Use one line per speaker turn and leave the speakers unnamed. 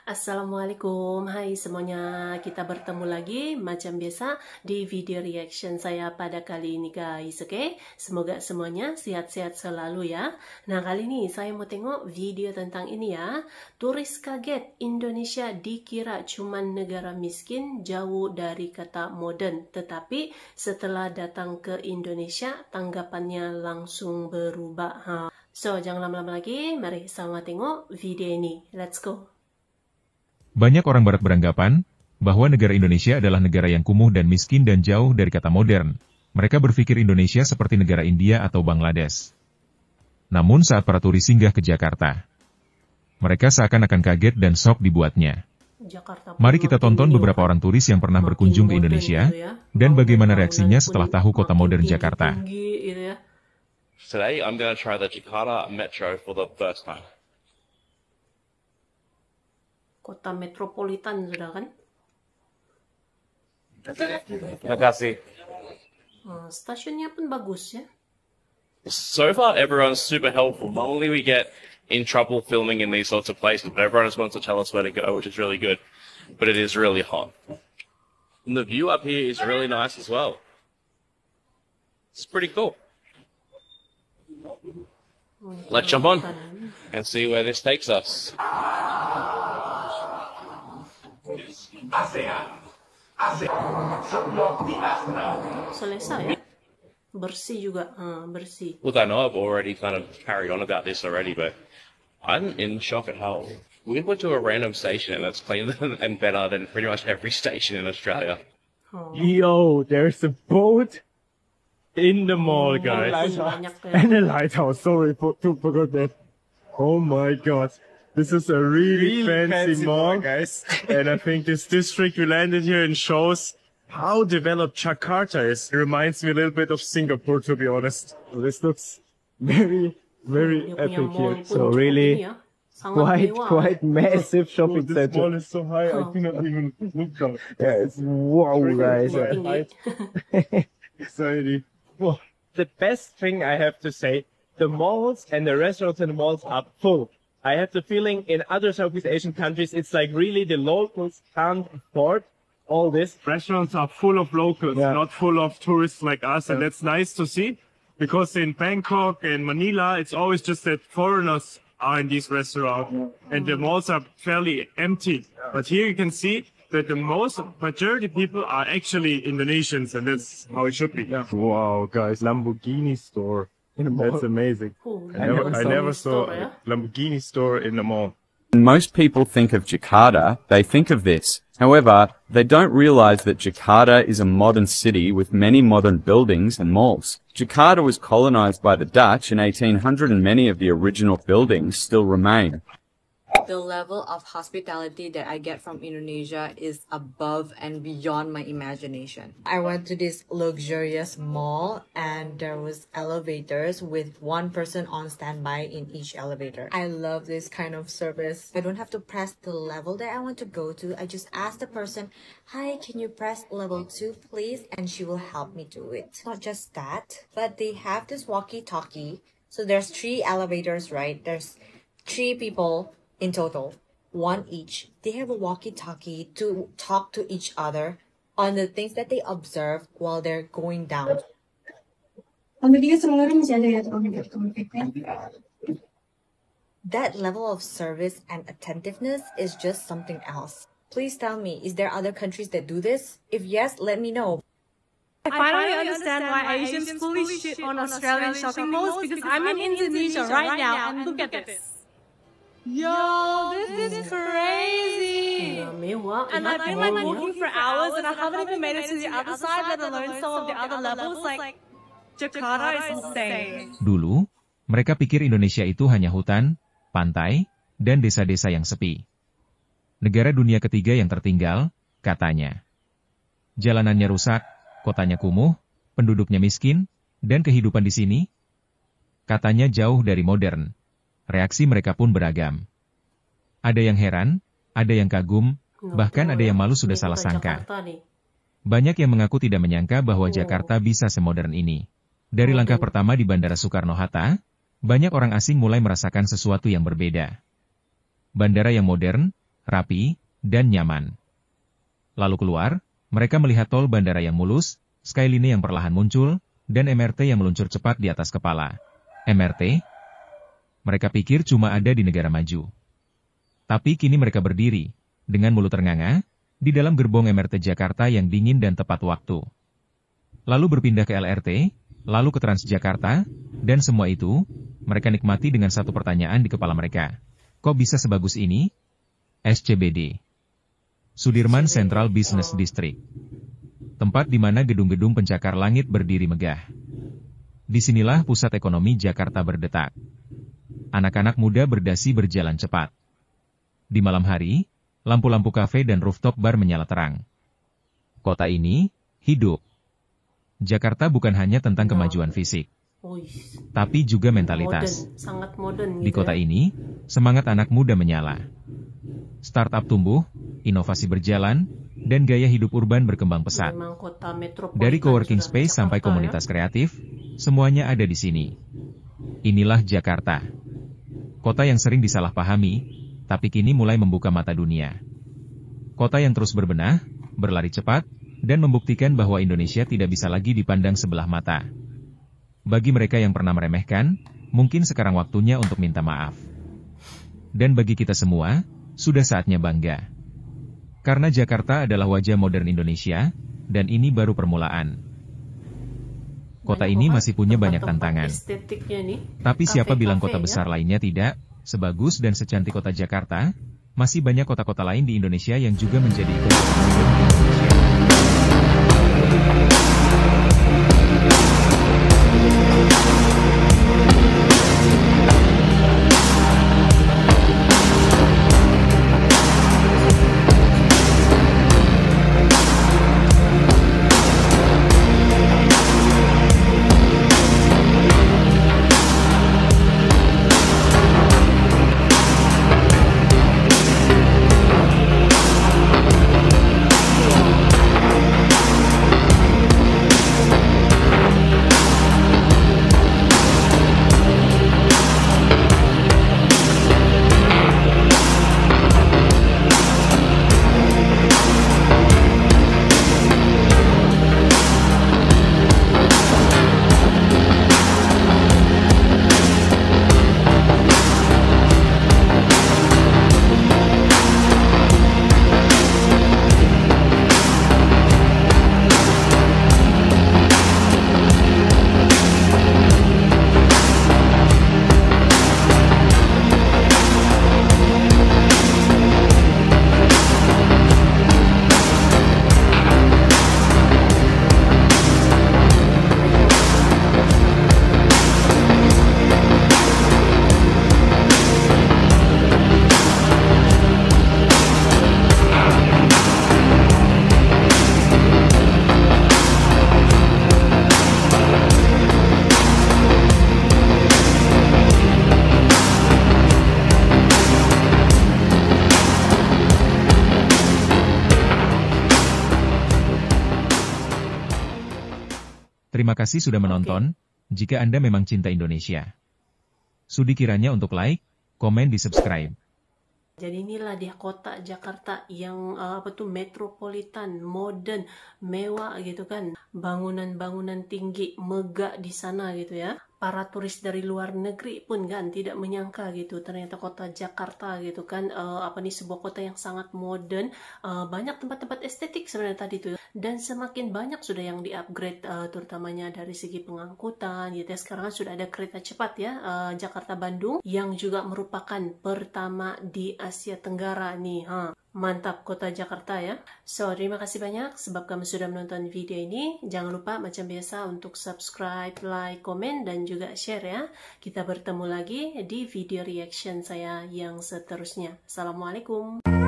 Assalamualaikum, hai semuanya, kita bertemu lagi macam biasa di video reaction saya pada kali ini guys, oke? Semoga semuanya sehat-sehat selalu ya. Nah kali ini saya mau tengok video tentang ini ya. Turis kaget, Indonesia dikira cuman negara miskin jauh dari kata modern. Tetapi setelah datang ke Indonesia, tanggapannya langsung berubah. So jangan lama-lama lagi, mari sama tengok video ini, let's go.
Banyak orang barat beranggapan bahwa negara Indonesia adalah negara yang kumuh dan miskin dan jauh dari kata modern. Mereka berpikir Indonesia seperti negara India atau Bangladesh. Namun saat para turis singgah ke Jakarta, mereka seakan-akan kaget dan shock dibuatnya. Mari kita tonton beberapa orang turis yang pernah berkunjung ke Indonesia dan bagaimana reaksinya setelah tahu kota modern Jakarta.
Today I'm going to try the Jakarta Metro for the first time.
Kota metropolitan sudah kan?
Terima kasih.
Stasiunnya pun bagus ya.
So far, everyone's super helpful. Normally we get in trouble filming in these sorts of places, but everyone just wants to tell us where to go, which is really good. But it is really hot. And the view up here is really nice as well. It's pretty cool. Let's jump on and see where this takes us.
Selesai ya? Bersih juga, bersih.
Look, I know I've already kind of carried on about this already, but I'm in shock at how we went to a random station and it's cleaner and better than pretty much every station in Australia.
Yo, there's a boat in the mall, guys. And a lighthouse. Sorry to forget that. Oh my god. This is a really fancy mall, guys. And I think this district we landed here and shows how developed Jakarta is. It reminds me a little bit of Singapore, to be honest. This looks very, very epic here. So really quite massive shopping center. This mall is so high, I cannot even look down. Yeah, it's wow, guys. Exciting. Well, the best thing I have to say, the malls and the restaurants in the malls are full. I have the feeling in other Southeast Asian countries, it's like really the locals can't afford all this. Restaurants are full of locals, not full of tourists like us. And that's nice to see, because in Bangkok and Manila, it's always just that foreigners are in these restaurants and the malls are fairly empty. But here you can see that the majority people are actually Indonesians, and that's how it should be. Wow, guys, Lamborghini store. That's amazing. I never saw a Lamborghini store in the mall.
When most people think of Jakarta, they think of this. However, they don't realize that Jakarta is a modern city with many modern buildings and malls. Jakarta was colonized by the Dutch in 1800 and many of the original buildings still remain.
The level of hospitality that I get from Indonesia is above and beyond my imagination. I went to this luxurious mall and there was elevators with one person on standby in each elevator. I love this kind of service. I don't have to press the level that I want to go to. I just ask the person, "Hi, can you press level 2 please?" And she will help me do it. Not just that, but they have this walkie-talkie. So there's 3 elevators, right? There's 3 people in total, 1 each. They have a walkie-talkie to talk to each other on the things that they observe while they're going down. That level of service and attentiveness is just something else. Please tell me, is there other countries that do this? If yes, let me know.
I finally understand why Asians fully shit on Australian shopping malls, because I'm in Indonesia right now and look at this. Yo, this is crazy! And I've been like walking for hours and I haven't even made it to the other side, let alone some of the other levels. Like, Jakarta is insane.
Dulu, mereka pikir Indonesia itu hanya hutan, pantai, dan desa-desa yang sepi. Negara dunia ketiga yang tertinggal, katanya. Jalanannya rusak, kotanya kumuh, penduduknya miskin, dan kehidupan di sini, katanya jauh dari modern. Reaksi mereka pun beragam. Ada yang heran, ada yang kagum, bahkan ada yang malu sudah salah sangka. Banyak yang mengaku tidak menyangka bahwa Jakarta bisa semodern ini. Dari langkah pertama di Bandara Soekarno-Hatta, banyak orang asing mulai merasakan sesuatu yang berbeda. bandara yang modern, rapi, dan nyaman. Lalu keluar, mereka melihat tol bandara yang mulus, Skyline yang perlahan muncul, dan MRT yang meluncur cepat di atas kepala. MRT? Mereka pikir cuma ada di negara maju. Tapi kini mereka berdiri, dengan mulut ternganga, di dalam gerbong MRT Jakarta yang dingin dan tepat waktu. Lalu berpindah ke LRT, lalu ke Transjakarta, dan semua itu, mereka nikmati dengan satu pertanyaan di kepala mereka. Kok bisa sebagus ini? SCBD. Sudirman Central Business District. Tempat di mana gedung-gedung pencakar langit berdiri megah. Disinilah pusat ekonomi Jakarta berdetak. Anak-anak muda berdasi berjalan cepat. Di malam hari, lampu-lampu kafe dan rooftop bar menyala terang. Kota ini, hidup. Jakarta bukan hanya tentang kemajuan fisik, tapi juga mentalitas.
Modern, sangat modern
Di
gitu
kota
ya.
ini, semangat anak muda menyala. Startup tumbuh, inovasi berjalan, dan gaya hidup urban berkembang pesat.
Memang kota metropolitan
Dari coworking
sudah
space sampai
Jakarta,
komunitas kreatif, semuanya ada di sini. Inilah Jakarta. Kota yang sering disalahpahami, tapi kini mulai membuka mata dunia. Kota yang terus berbenah, berlari cepat, dan membuktikan bahwa Indonesia tidak bisa lagi dipandang sebelah mata. Bagi mereka yang pernah meremehkan, mungkin sekarang waktunya untuk minta maaf. Dan bagi kita semua, sudah saatnya bangga. Karena Jakarta adalah wajah modern Indonesia, dan ini baru permulaan. Kota
Banyak
ini
kok,
masih punya banyak
tempat-tempat
tantangan.
estetiknya nih.
Tapi siapa bilang
Kafe-kafe
kota
ya.
besar lainnya tidak? Sebagus dan secantik kota Jakarta, masih banyak kota-kota lain di Indonesia yang juga menjadi ikon modern di Indonesia. Terima kasih sudah menonton. Jika Anda memang cinta Indonesia, sudi kiranya untuk like, komen, di subscribe.
Jadi inilah dia kota Jakarta yang metropolitan, modern, mewah gitu kan. Bangunan-bangunan tinggi, megah di sana gitu ya. Para turis dari luar negeri pun kan tidak menyangka gitu ternyata kota Jakarta gitu kan sebuah kota yang sangat modern, banyak tempat-tempat estetik sebenarnya tadi tuh, dan semakin banyak sudah yang di-upgrade terutamanya dari segi pengangkutan gitu ya. Sekarang kan sudah ada kereta cepat ya, Jakarta Bandung, yang juga merupakan pertama di Asia Tenggara nih. Mantap kota Jakarta ya. So, terima kasih banyak sebab kamu sudah menonton video ini. Jangan lupa macam biasa untuk subscribe, like, komen, dan juga share ya. Kita bertemu lagi di video reaction saya yang seterusnya. Assalamualaikum.